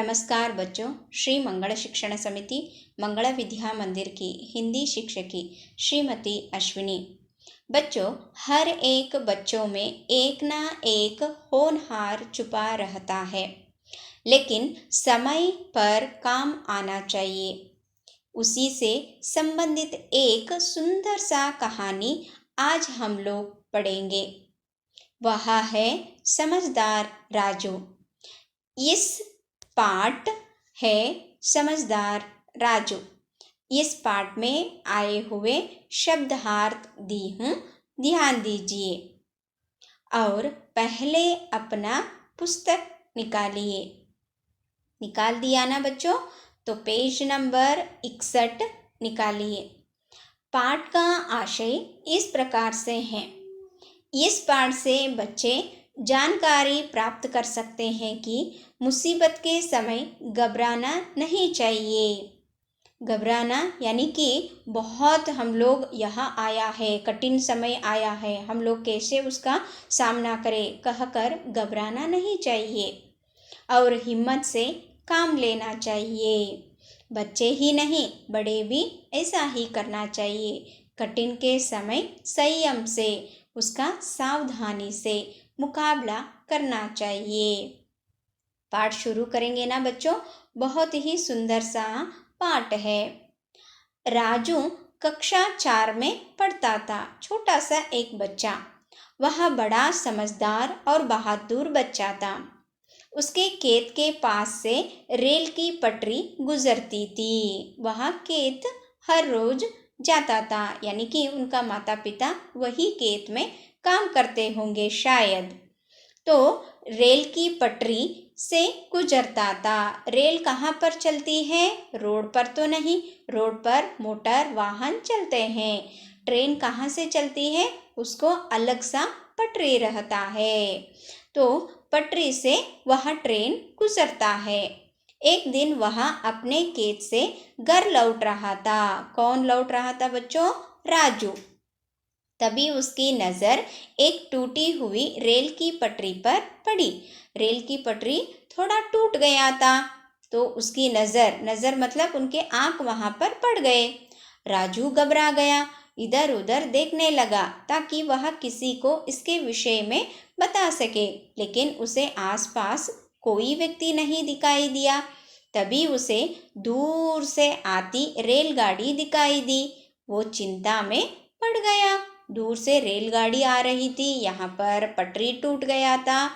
नमस्कार बच्चों। श्री मंगल शिक्षण समिति मंगला विद्या मंदिर की हिंदी शिक्षकी श्रीमती अश्विनी। बच्चों, हर एक बच्चों में एक ना एक होनहार छुपा रहता है, लेकिन समय पर काम आना चाहिए। उसी से संबंधित एक सुंदर सा कहानी आज हम लोग पढ़ेंगे। वह है समझदार राजू। इस पाठ है समझदार राजू। इस पाठ में आए हुए शब्दार्थ दी हूँ, ध्यान दीजिए। और पहले अपना पुस्तक निकालिए। निकाल दिया ना बच्चों? तो पेज नंबर 61 निकालिए। पाठ का आशय इस प्रकार से है। इस पाठ से बच्चे जानकारी प्राप्त कर सकते हैं कि मुसीबत के समय घबराना नहीं चाहिए। घबराना यानी कि बहुत हम लोग यहाँ आया है, कठिन समय आया है, हम लोग कैसे उसका सामना करें कहकर घबराना नहीं चाहिए और हिम्मत से काम लेना चाहिए। बच्चे ही नहीं, बड़े भी ऐसा ही करना चाहिए। कठिन के समय संयम से, उसका सावधानी से मुकाबला करना चाहिए। पाठ शुरू करेंगे ना बच्चों? बहुत ही सुंदर सा पाठ है। राजू कक्षा 4 में पढ़ता था, छोटा सा एक बच्चा। वह बड़ा समझदार और बहादुर बच्चा था। उसके खेत के पास से रेल की पटरी गुजरती थी। वह खेत हर रोज जाता था, यानी कि उनका माता पिता वही खेत में काम करते होंगे शायद। तो रेल की पटरी से गुजरता था। रेल कहाँ पर चलती है? रोड पर तो नहीं, रोड पर मोटर वाहन चलते हैं। ट्रेन कहाँ से चलती है? उसको अलग सा पटरी रहता है, तो पटरी से वह ट्रेन गुजरता है। एक दिन वह अपने खेत से घर लौट रहा था। कौन लौट रहा था बच्चों? राजू। तभी उसकी नज़र एक टूटी हुई रेल की पटरी पर पड़ी। रेल की पटरी थोड़ा टूट गया था, तो उसकी नज़र मतलब उनके आँख वहाँ पर पड़ गए। राजू घबरा गया, इधर उधर देखने लगा ताकि वह किसी को इसके विषय में बता सके, लेकिन उसे आसपास कोई व्यक्ति नहीं दिखाई दिया। तभी उसे दूर से आती रेलगाड़ी दिखाई दी। वो चिंता में पड़ गया। दूर से रेलगाड़ी आ रही थी, यहाँ पर पटरी टूट गया था।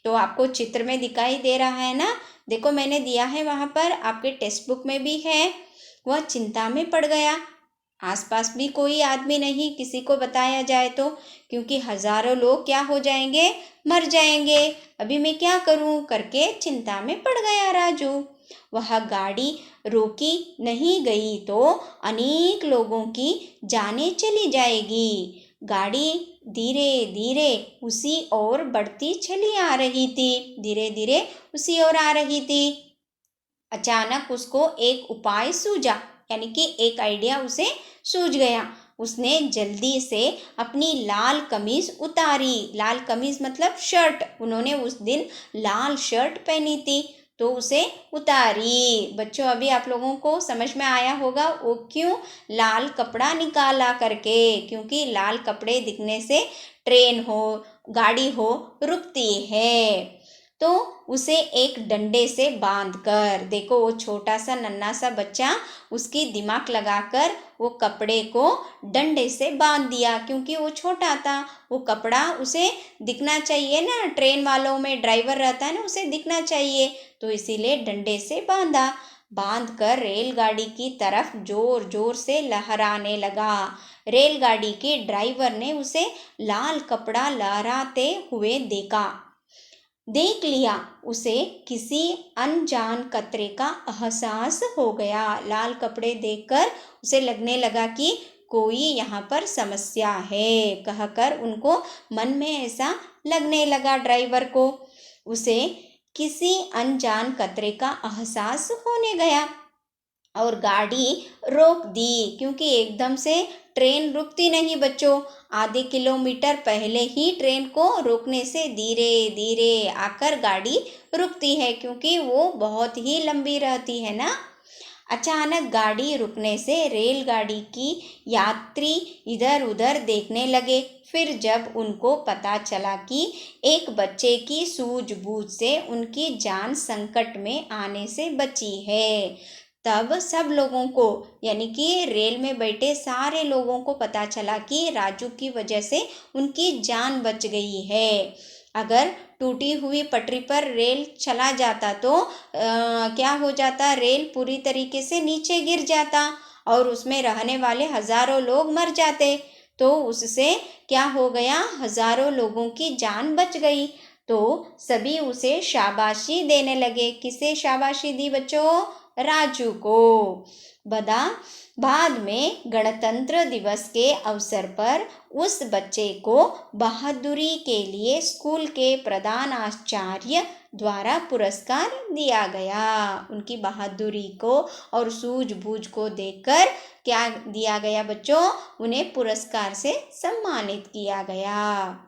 तो आपको चित्र में दिखाई दे रहा है ना? देखो, मैंने दिया है वहाँ पर, आपके टेक्स्ट बुक में भी है। वह चिंता में पड़ गया। आसपास भी कोई आदमी नहीं, किसी को बताया जाए तो, क्योंकि हजारों लोग क्या हो जाएंगे? मर जाएंगे। अभी मैं क्या करूं करके चिंता में पड़ गया राजू। वह गाड़ी रोकी नहीं गई तो अनेक लोगों की जानें चली जाएगी। गाड़ी धीरे धीरे उसी ओर बढ़ती चली आ रही थी, धीरे धीरे उसी ओर आ रही थी। अचानक उसको एक उपाय सूझा, यानी कि एक आइडिया उसे सूझ गया। उसने जल्दी से अपनी लाल कमीज उतारी। लाल कमीज मतलब शर्ट, उन्होंने उस दिन लाल शर्ट पहनी थी, तो उसे उतारी। बच्चों, अभी आप लोगों को समझ में आया होगा वो क्यों लाल कपड़ा निकाला करके, क्योंकि लाल कपड़े दिखने से ट्रेन हो, गाड़ी हो, रुकती है। तो उसे एक डंडे से बांधकर, देखो वो छोटा सा नन्हा सा बच्चा, उसकी दिमाग लगाकर वो कपड़े को डंडे से बांध दिया, क्योंकि वो छोटा था। वो कपड़ा उसे दिखना चाहिए ना, ट्रेन वालों में ड्राइवर रहता है ना, उसे दिखना चाहिए, तो इसीलिए डंडे से बांधा। बांधकर रेलगाड़ी की तरफ जोर जोर से लहराने लगा। रेलगाड़ी के ड्राइवर ने उसे लाल कपड़ा लहराते हुए देख लिया। उसे किसी अनजान खतरे का एहसास हो गया। लाल कपड़े देखकर उसे लगने लगा कि कोई यहाँ पर समस्या है कहकर उनको मन में ऐसा लगने लगा ड्राइवर को। उसे किसी अनजान खतरे का एहसास होने गया और गाड़ी रोक दी, क्योंकि एकदम से ट्रेन रुकती नहीं बच्चों। आधे किलोमीटर पहले ही ट्रेन को रोकने से धीरे धीरे आकर गाड़ी रुकती है, क्योंकि वो बहुत ही लंबी रहती है ना। अचानक गाड़ी रुकने से रेलगाड़ी की यात्री इधर उधर देखने लगे। फिर जब उनको पता चला कि एक बच्चे की सूझबूझ से उनकी जान संकट में आने से बची है, तब सब लोगों को, यानी कि रेल में बैठे सारे लोगों को पता चला कि राजू की वजह से उनकी जान बच गई है। अगर टूटी हुई पटरी पर रेल चला जाता तो क्या हो जाता, रेल पूरी तरीके से नीचे गिर जाता और उसमें रहने वाले हजारों लोग मर जाते। तो उससे क्या हो गया, हजारों लोगों की जान बच गई। तो सभी उसे शाबाशी देने लगे। किसे शाबाशी दी बच्चों? राजू को। बाद में गणतंत्र दिवस के अवसर पर उस बच्चे को बहादुरी के लिए स्कूल के प्रधानाचार्य द्वारा पुरस्कार दिया गया। उनकी बहादुरी को और सूझबूझ को देखकर क्या दिया गया बच्चों? उन्हें पुरस्कार से सम्मानित किया गया।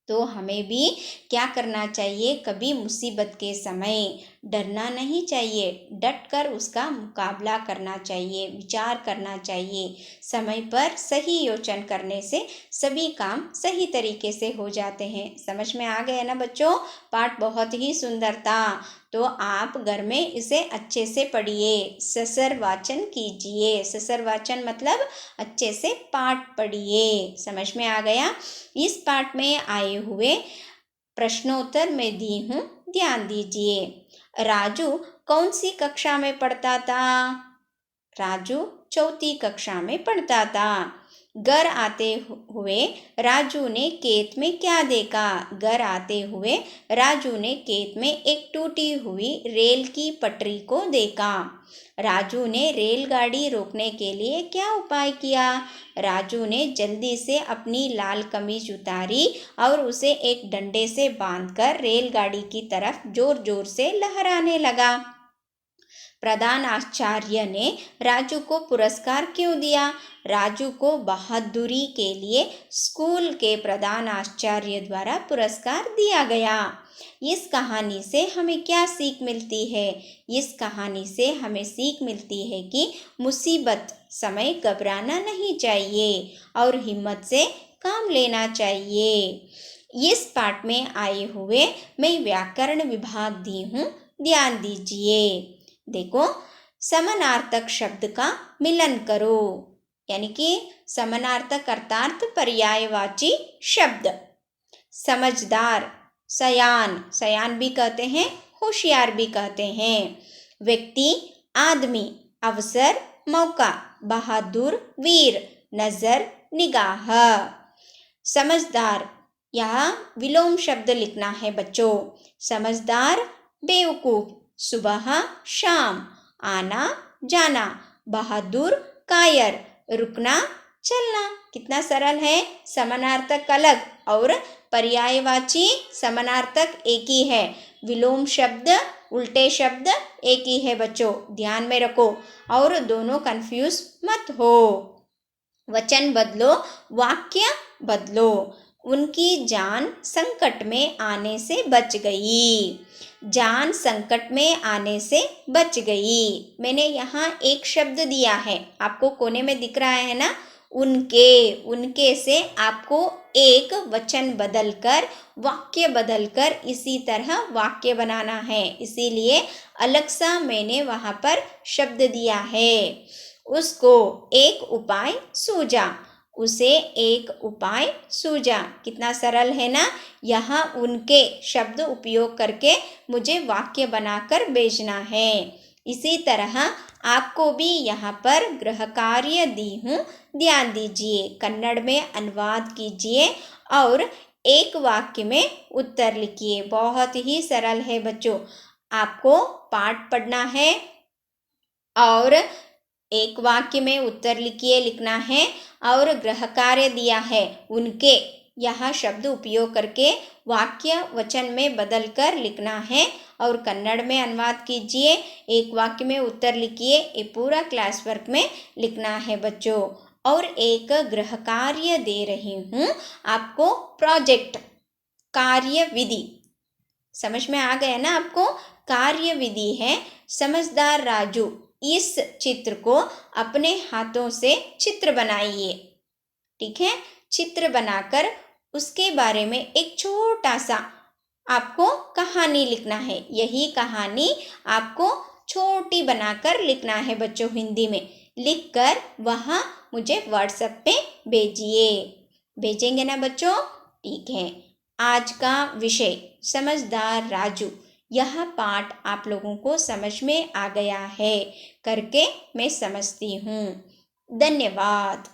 तो हमें भी क्या करना चाहिए, कभी मुसीबत के समय डरना नहीं चाहिए, डट कर उसका मुकाबला करना चाहिए, विचार करना चाहिए। समय पर सही योचन करने से सभी काम सही तरीके से हो जाते हैं। समझ में आ गया ना बच्चों? पाठ बहुत ही सुंदर था, तो आप घर में इसे अच्छे से पढ़िए, ससर वाचन कीजिए। ससर वाचन मतलब अच्छे से पाठ पढ़िए। समझ में आ गया? इस पाठ में आए हुए प्रश्नोत्तर में दी हूँ, ध्यान दीजिए। राजू कौन सी कक्षा में पढ़ता था? राजू चौथी कक्षा में पढ़ता था। घर आते हुए राजू ने खेत में क्या देखा? घर आते हुए राजू ने खेत में एक टूटी हुई रेल की पटरी को देखा। राजू ने रेलगाड़ी रोकने के लिए क्या उपाय किया? राजू ने जल्दी से अपनी लाल कमीज उतारी और उसे एक डंडे से बांधकर रेलगाड़ी की तरफ जोर जोर से लहराने लगा। प्रधानाचार्य ने राजू को पुरस्कार क्यों दिया? राजू को बहादुरी के लिए स्कूल के प्रधानाचार्य द्वारा पुरस्कार दिया गया। इस कहानी से हमें क्या सीख मिलती है? इस कहानी से हमें सीख मिलती है कि मुसीबत समय घबराना नहीं चाहिए और हिम्मत से काम लेना चाहिए। इस पाठ में आए हुए मैं व्याकरण विभाग दी हूँ, ध्यान दीजिए। देखो, समानार्थक शब्द का मिलन करो, यानी कि समानार्थक अर्थात पर्यायवाची शब्द। समझदार, सयान, सयान भी कहते हैं, होशियार भी कहते हैं। व्यक्ति, आदमी। अवसर, मौका। बहादुर, वीर। नजर, निगाह। समझदार, यहाँ विलोम शब्द लिखना है बच्चों। समझदार, बेवकूफ। सुबह, शाम। आना, जाना। बहादुर, कायर। रुकना, चलना। कितना सरल है। समानार्थक अलग और पर्यायवाची समानार्थक एक ही है। विलोम शब्द, उल्टे शब्द एक ही है बच्चों, ध्यान में रखो और दोनों कंफ्यूज मत हो। वचन बदलो, वाक्य बदलो। उनकी जान संकट में आने से बच गई। जान संकट में आने से बच गई। मैंने यहाँ एक शब्द दिया है, आपको कोने में दिख रहा है ना, उनके। उनके से आपको एक वचन बदलकर, वाक्य बदलकर इसी तरह वाक्य बनाना है, इसीलिए अलग सा मैंने वहाँ पर शब्द दिया है। उसको एक उपाय सूझा, उसे एक उपाय सूझा। कितना सरल है ना। यहाँ उनके शब्द उपयोग करके मुझे वाक्य बनाकर भेजना है। इसी तरह आपको भी यहाँ पर गृह कार्य दी हूँ, ध्यान दीजिए। कन्नड़ में अनुवाद कीजिए और एक वाक्य में उत्तर लिखिए। बहुत ही सरल है बच्चों। आपको पाठ पढ़ना है और एक वाक्य में उत्तर लिखना है और गृह कार्य दिया है उनके, यह शब्द उपयोग करके वाक्य वचन में बदलकर लिखना है और कन्नड़ में अनुवाद कीजिए। एक वाक्य में उत्तर लिखिए। ये पूरा क्लास वर्क में लिखना है बच्चों। और एक गृह कार्य दे रही हूँ आपको। प्रोजेक्ट, कार्य विधि, समझ में आ गया ना आपको? कार्य विधि है समझदार राजू इस चित्र को अपने हाथों से चित्र बनाइए। ठीक है, चित्र बनाकर उसके बारे में एक छोटा सा आपको कहानी लिखना है। यही कहानी आपको छोटी बनाकर लिखना है बच्चों, हिंदी में लिखकर वहाँ मुझे व्हाट्सएप पे भेजिए। भेजेंगे ना बच्चों? ठीक है। आज का विषय समझदार राजू, यह पाठ आप लोगों को समझ में आ गया है करके मैं समझती हूँ। धन्यवाद।